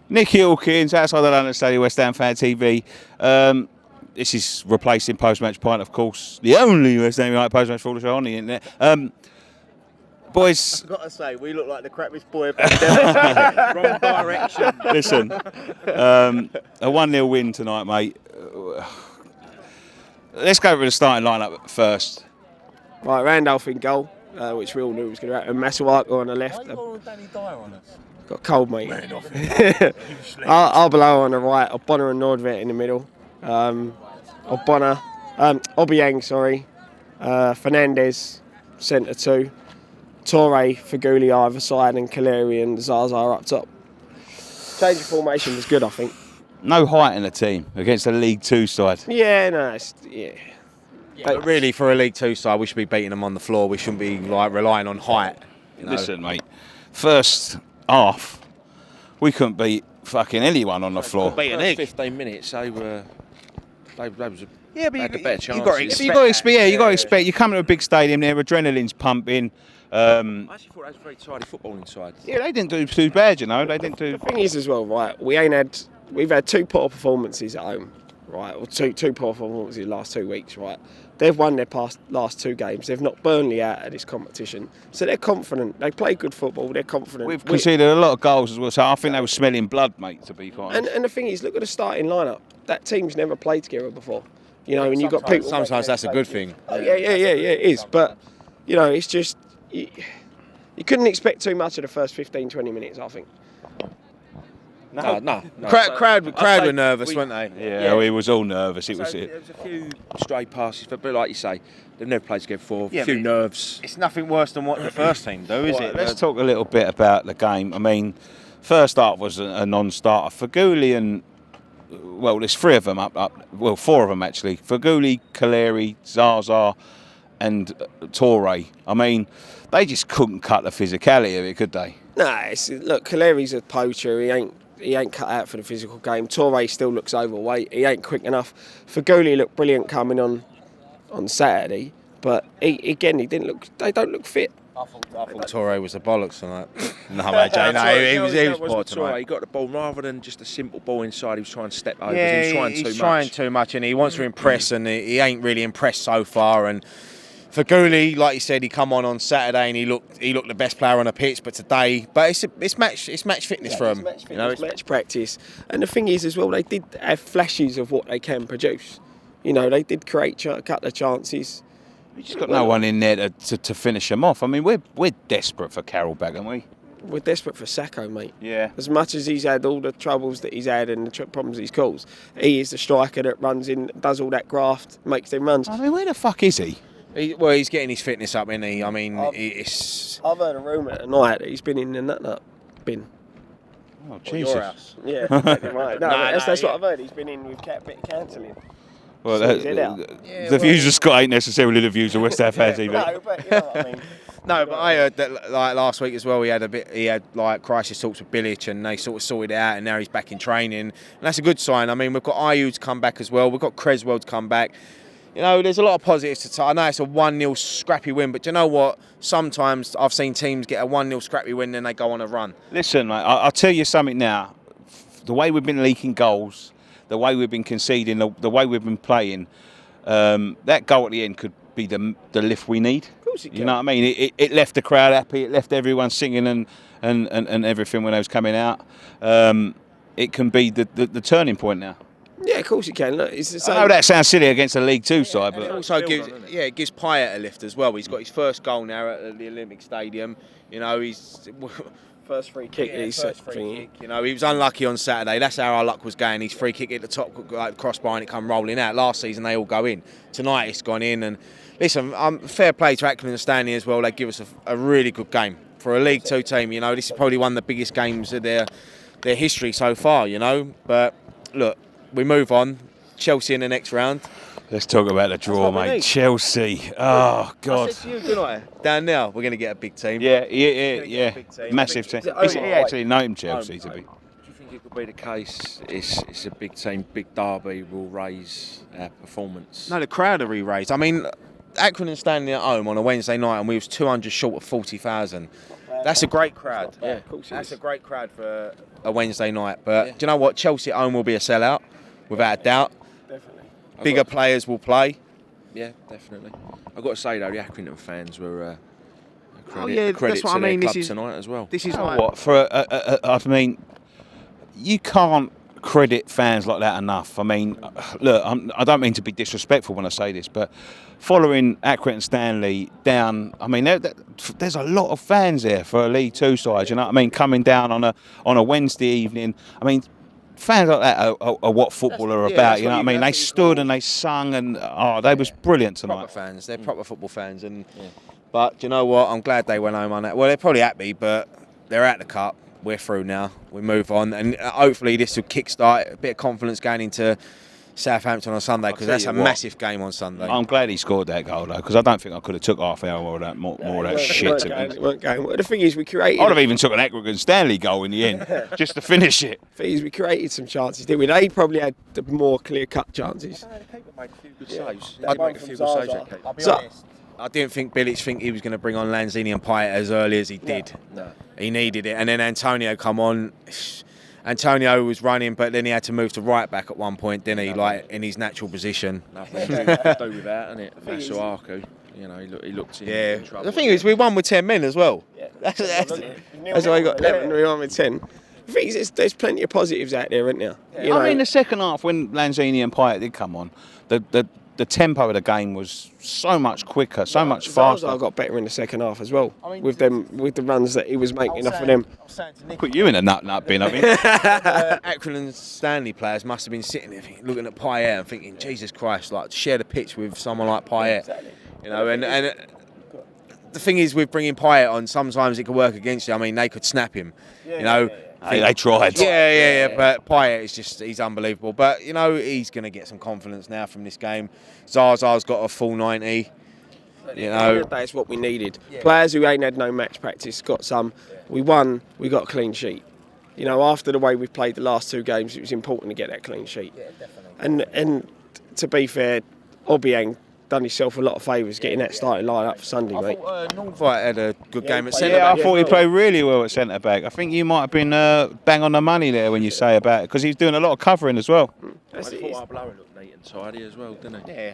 Nick Hawkins, outside the London Stadium, West Ham Fan TV. This is replacing Post-Match Pint, of course. The only West Ham United Post-Match Football show on the internet. Boys... I've got to say, we look like the crappiest boy wrong direction. Listen, a 1-0 win tonight, mate. Let's go for the starting lineup first. Right, Randolph in goal, which we all knew was going to happen. Masuaku on the left. Danny Dyer on us. Got cold, mate. Arbeloa on the right. Ogbonna and Nordvet in the middle. Obiang, sorry. Fernandez, centre 2. Torre, Faguli either side, and Kaleri and Zaza up top. Change of formation was good, I think. No height in the team against a League Two side. Yeah, no, yeah. But really, for a League Two side, we should be beating them on the floor. We shouldn't be like relying on height. You know? Listen, mate. First half, we couldn't beat fucking anyone on the floor. Beat an egg. 15 minutes, they was had the better chance. You got to expect. You come to a big stadium, their adrenaline's pumping. I actually thought that was a very tidy football inside. Yeah, they didn't do too bad, you know. They didn't do. The thing is, as well, right? We've had 2 poor performances at home, right? Or two poor performances in the last 2 weeks, right? They've won their last 2 games. They've knocked Burnley out of this competition, so they're confident. They play good football. They're confident. We've conceded a lot of goals as well, so I think they were smelling blood, mate. To be quite honest. And the thing is, look at the starting lineup. That team's never played together before. You know, and you've got people. Sometimes that's a good thing. Yeah, it is. But you know, it's just you couldn't expect too much of the first 15-20 minutes, I think. No. Crowd were nervous, weren't they? Yeah, we was all nervous. There was a few stray passes, but like you say, they've never played together before. A few nerves. It's nothing worse than what the first team do, is it? Let's talk a little bit about the game. I mean, first half was a non-starter. Faguli and there's 3 of them up. 4 of them actually. Faguli, Kaleri, Zaza, and Torre. I mean, they just couldn't cut the physicality of it, could they? Nah, look, Kaleri's a poacher. He ain't cut out for the physical game. Torre still looks overweight. He ain't quick enough. Faguli looked brilliant coming on Saturday, but they don't look fit. I thought Torre was a bollocks tonight. No, mate, Jay, he was poor tonight. He got the ball rather than just a simple ball inside. He was trying to step over. Yeah, he was he's trying too much, and he wants to impress, and he ain't really impressed so far. And Faguli, like you said, he come on Saturday and he looked the best player on the pitch. But today, it's match fitness for him. It's match practice. And the thing is, as well, they did have flashes of what they can produce. You know, they did create a couple of chances. We just got no one in there to finish them off. I mean, we're desperate for Carroll back, aren't we? We're desperate for Sacco, mate. Yeah. As much as he's had all the troubles that he's had and the problems he's caused, he is the striker that runs in, does all that graft, makes them runs. I mean, where the fuck is he? He's getting his fitness up, isn't he? I mean, I've heard a rumour tonight that he's been in the nut bin. Oh, Jesus. Your house. Yeah, right. That's what I've heard. He's been in with cancelling. Well, the views of Scott ain't necessarily the views of West Ham Fan TV. No, but you know what I mean. No, but I heard that like last week as well. He had like crisis talks with Bilic, and they sort of sorted it out, and now he's back in training, and that's a good sign. I mean, we've got Ayew to come back as well. We've got Creswell to come back. You know, there's a lot of positives to I know it's a 1-0 scrappy win, but do you know what? Sometimes I've seen teams get a 1-0 scrappy win, then they go on a run. Listen, mate, I'll tell you something now. The way we've been leaking goals, the way we've been conceding, the way we've been playing, that goal at the end could be the lift we need. Of course it can. You know what I mean? It left the crowd happy. It left everyone singing and everything when they was coming out. It can be the turning point now. Yeah, of course it can. Look, it's the same. I know that sounds silly against a League Two side, but it also gives Payet a lift as well. He's got his first goal now at the Olympic Stadium. You know, he's first free kick. You know, he was unlucky on Saturday. That's how our luck was going. His free kick at the top, like crossbar, and it come rolling out. Last season they all go in. Tonight it's gone in. And listen, fair play to Accrington and Stanley as well. They give us a really good game for a League Two team. You know, this is probably one of the biggest games of their history so far. You know, but look. We move on. Chelsea in the next round. Let's talk about the draw, mate. Chelsea. Oh, God. I said to you, didn't I? Down now, we're going to get a big team. Yeah. Massive team. He actually named Chelsea to be. Do you think it could be the case? It's a big team, big derby will raise our performance? No, the crowd are re-raised. I mean, Accrington and Stanley at home on a Wednesday night, and we was 200 short of 40,000. That's a great crowd. Yeah, of course it That's is. a great crowd for a Wednesday night. But do you know what? Chelsea at home will be a sellout, without a doubt. Definitely. Bigger players will play. Yeah, definitely. I've got to say though, the Accrington fans were a yeah, credit that's what to I their mean. club This is tonight as well. This is You know like, what? I mean, you can't credit fans like that enough. I mean, look, I don't mean to be disrespectful when I say this, but following Accrington Stanley down, I mean, there's a lot of fans there for a League Two side. You know what I mean? Coming down on a Wednesday evening. I mean, fans like that are what football are yeah, about. that's You know what what I you- mean? They that's what you stood call- and they sung, and they was brilliant proper tonight. fans. They're proper football fans, and but do you know what? I'm glad they went home on that. Well, they're probably happy, but they're at the cup. We're through now. We move on, and hopefully this will kickstart a bit of confidence going into Southampton on Sunday, because tell that's you a what, massive game on Sunday. I'm glad he scored that goal though, because I don't think I could have took half an hour of that more of that shit. It weren't going. Well, the thing is, we created. I'd have even took an Accrington Stanley goal in the end just to finish it. The thing is, we created some chances, didn't we? They probably had the more clear-cut chances. Made a few good saves. I'd Did make a few good saves. Zaza. that keeper. I'll be So- honest. I didn't think Bilic he was going to bring on Lanzini and Payet as early as he did. No. He needed it, and then Antonio come on. Antonio was running, but then he had to move to right back at one point, didn't he? Like in his natural position. Nothing to do with that, isn't it? Masuaku, you know, he looked in, Yeah. in trouble. The thing is, we won with 10 men as well. That's why he got 11, we won with 10. The thing is, there's plenty of positives out there, isn't there? You know, I mean, the second half when Lanzini and Payet did come on, the tempo of the game was so much quicker, so much faster. Zaza got better in the second half as well, with the runs that he was making off of them. Put you in a nut bin, I mean. Accrington Stanley players must have been sitting there looking at Payet and thinking, Jesus Christ, like share the pitch with someone like Payet. You know, and the thing is with bringing Payet on, sometimes it could work against you. I mean, they could snap him. You know. They tried. Yeah. But Payet is he's unbelievable. But, you know, he's going to get some confidence now from this game. Zaza's got a full 90. You know. That's what we needed. Players who ain't had no match practice got some. We won, we got a clean sheet. You know, after the way we've played the last two games, it was important to get that clean sheet. Yeah, definitely. And to be fair, Obiang done himself a lot of favours getting that starting line up for Sunday, mate. Nordveit had a good game at centre Yeah, I back. thought he played really well at centre back. I think you might have been bang on the money there when you say about it, because he was doing a lot of covering as well. I thought Arbeloa looked neat and tidy as well, didn't he? Yeah.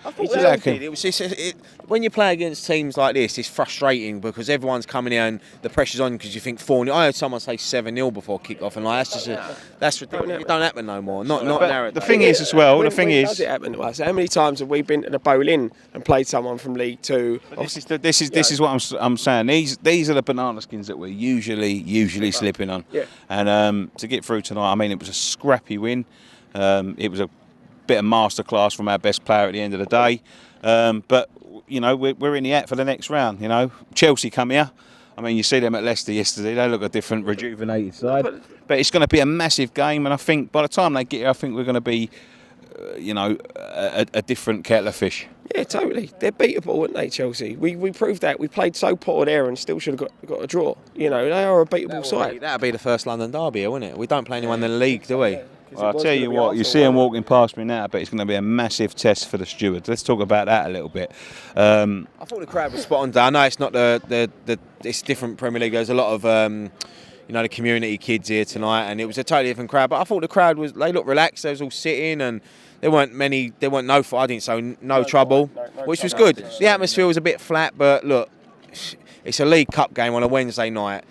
I He thought did they all okay. did. It was just, when you play against teams like this, it's frustrating because everyone's coming in and the pressure's on because you think 4-0. I heard someone say 7-0 before kick-off, and like that's ridiculous. It don't happen no more. Not But nowadays. the thing is as well, When the thing does is, it happen to us? How many times have we been to the Bowl-In and played someone from League Two? this is what I'm saying. These are the banana skins that we're usually slipping on. Yeah. And to get through tonight, I mean, it was a scrappy win. It was a bit of masterclass from our best player at the end of the day. But you know, we're in the act for the next round. You know, Chelsea come here. I mean, you see them at Leicester yesterday. They look a different, rejuvenated side. But it's going to be a massive game, and I think by the time they get here, I think we're going to be, a different kettle of fish. Yeah, totally. They're beatable, aren't they, Chelsea? We proved that. We played so poor there and still should have got a draw. You know, they are a beatable side. That'll be the first London derby, won't it? We don't play anyone in the league, do we? Well, I'll tell you what, you see them walking past me now, but it's going to be a massive test for the stewards. Let's talk about that a little bit. I thought the crowd was spot on. I know it's not it's different Premier League. There's a lot of the community kids here tonight, and it was a totally different crowd. But I thought the crowd they looked relaxed. They was all sitting, and there weren't no fighting, so no trouble, which was good. The atmosphere was a bit flat, but look, it's a League Cup game on a Wednesday night.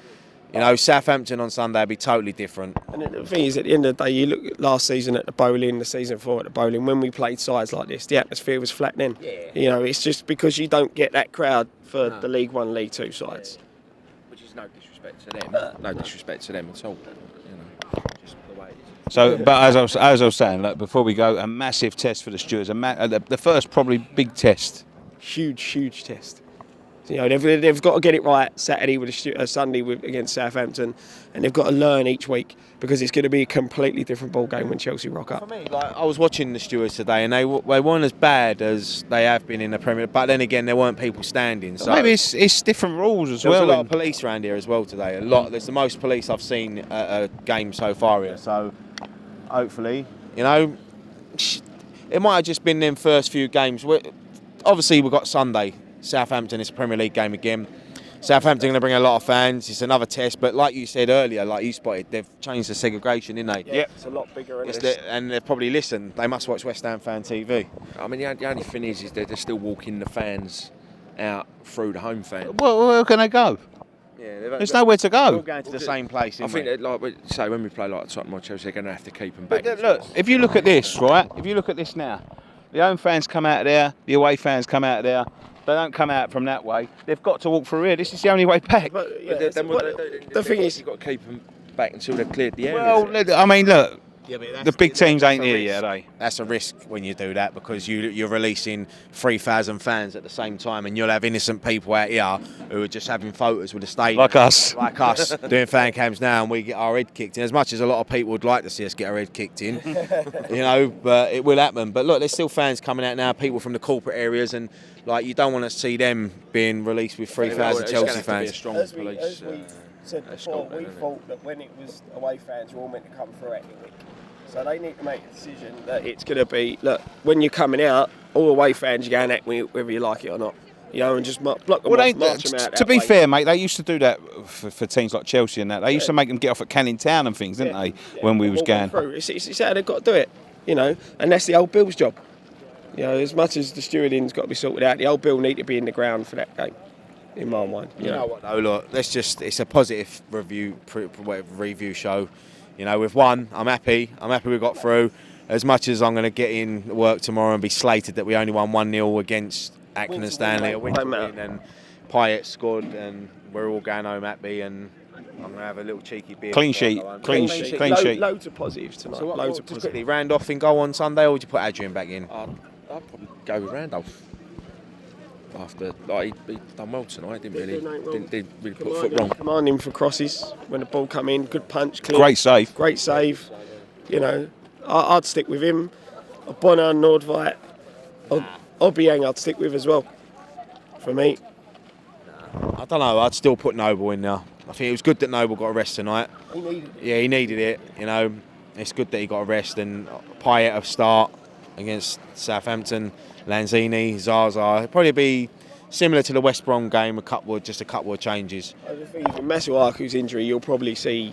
You know, Southampton on Sunday will be totally different. And the thing is, at the end of the day, you look at last season at the Bowl-In, the season 4 at the Bowl-In, when we played sides like this, the atmosphere was flat then. Yeah. You know, it's just because you don't get that crowd for the League 1, League 2 sides. Which is no disrespect to them. No disrespect to them at all. You know, just the way it is. So, but as I was saying, look, before we go, a massive test for the stewards. The first probably big test. Huge test. You know, they've got to get it right Saturday with Sunday against Southampton, and they've got to learn each week because it's going to be a completely different ball game when Chelsea rock up. For me, I was watching the stewards today, and they weren't as bad as they have been in the Premier League. But then again, there weren't people standing. So Maybe it's different rules as there well. was a lot of police around here as well today. A lot. There's the most police I've seen at a game so far here. So hopefully, you know, it might have just been them first few games. Obviously, we've got Sunday. Southampton is a Premier League game again. Southampton going to bring a lot of fans. It's another test, but like you said earlier, like you spotted, they've changed the segregation, didn't they? Yeah, it's a lot bigger. And they've probably listened. They must watch West Ham Fan TV. I mean, the only thing is they're still walking the fans out through the home fan. Well, where can they go? Yeah, There's nowhere to We're all go. going to the same place. I think that, like say when we play like Tottenham or Chelsea, they're going to have to keep them back. But look, if you look at this, right? If you look at this now, the home fans come out of there, the away fans come out of there. They don't come out from that way. They've got to walk through here. This is the only way back. But, yeah, But then the thing is, you've got to keep them back until they've cleared the area. Well, I mean, look, Yeah, but the big teams ain't that's a here risk. yet, are they? That's a risk when you do that because you're releasing 3,000 fans at the same time, and you'll have innocent people out here who are just having photos with the stadium. Like us. Like us, doing fan cams now, and we get our head kicked in. As much as a lot of people would like to see us get our head kicked in, but it will happen. But look, there's still fans coming out now, people from the corporate areas, and like you don't want to see them being released with 3,000 It's gonna Chelsea have to be a fans. strong as police. we said before, escort, we isn't it? thought that when it was away fans were all meant to come through Accrington. So they need to make a decision that it's going to be, look, when you're coming out, all away fans are going Accrington whether you like it or not. You know, and just block them Well, off, march them out to that be way. fair, mate, they used to do that for teams like Chelsea and that. They used to make them get off at Canning Town and things, didn't they, Yeah, when we was all gone going. through. It's how they've got to do it, you know, and that's the old Bill's job. You know, as much as the stewarding's got to be sorted out, the old Bill need to be in the ground for that game, in my mind. You know what though, look, it's a positive review show. You know, we've won. I'm happy we got through. As much as I'm going to get in work tomorrow and be slated that we only won 1-0 against Accrington and Stanley, a win to win, and Pyatt scored, and we're all going home happy, and I'm going to have a little cheeky beer. Clean sheet, clean sheet. Loads of positives tonight. So what, loads of just positives. quickly, Randolph in goal on Sunday, or would you put Adrian back in? I'd probably go with Randolph. After he done well tonight, didn't really put a foot wrong. Commanding for crosses when the ball come in, good punch, clear. Great save. Great save. You know, I'd stick with him. Bonner, Nordveit, Obiang I'd stick with as well. For me. I don't know. I'd still put Noble in there. I think it was good that Noble got a rest tonight. He needed it. Yeah, he needed it. You know, it's good that he got a rest, and Pyatt a start against Southampton. Lanzini, Zaza. It'll probably be similar to the West Brom game. A couple of changes. I think with Masuaku's injury, you'll probably see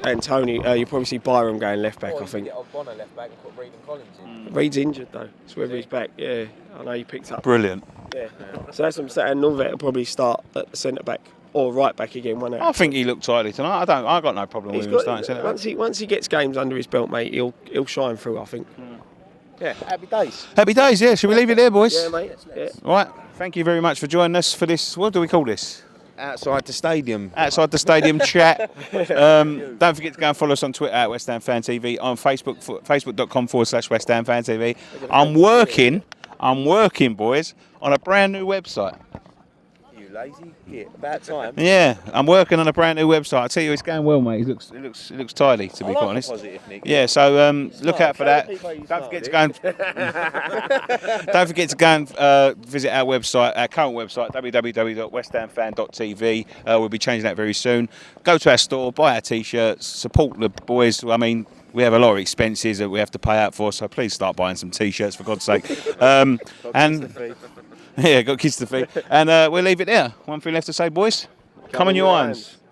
Antonio. You'll probably see Byram going left back. I think. Bonner left back and put Reed and Collins in. Reed's injured though. It's whether he's back. Yeah, I know he picked up. Brilliant. Yeah. So that's what I'm saying. Nordveit will probably start at the centre back or right back again. One I out. think he looked tidy tonight. I got no problem with him starting centre back. once he gets games under his belt, mate, he'll shine through. I think. Yeah, happy days. Happy days, yeah. Should we leave it there, boys? Yeah, mate. Yeah. All right. Thank you very much for joining us for this. What do we call this? Outside the stadium. Outside the stadium chat. Don't forget to go and follow us on Twitter at West Ham Fan TV, on Facebook, facebook.com/West Ham Fan TV. I'm working, boys, on a brand new website. You lazy git. About time. Yeah, I'm working on a brand new website. I tell you, it's going well, mate. It looks tidy, to be quite honest. Positive, Nick. Yeah, so look out for that. Don't forget to go and don't forget to go and visit our website, our current website, www.westhamfan.tv. We'll be changing that very soon. Go to our store, buy our t-shirts, support the boys. I mean, we have a lot of expenses that we have to pay out for, so please start buying some t-shirts for God's sake. And yeah, got kids to feed. And we'll leave it there. One thing left to say, boys. Come on, your irons.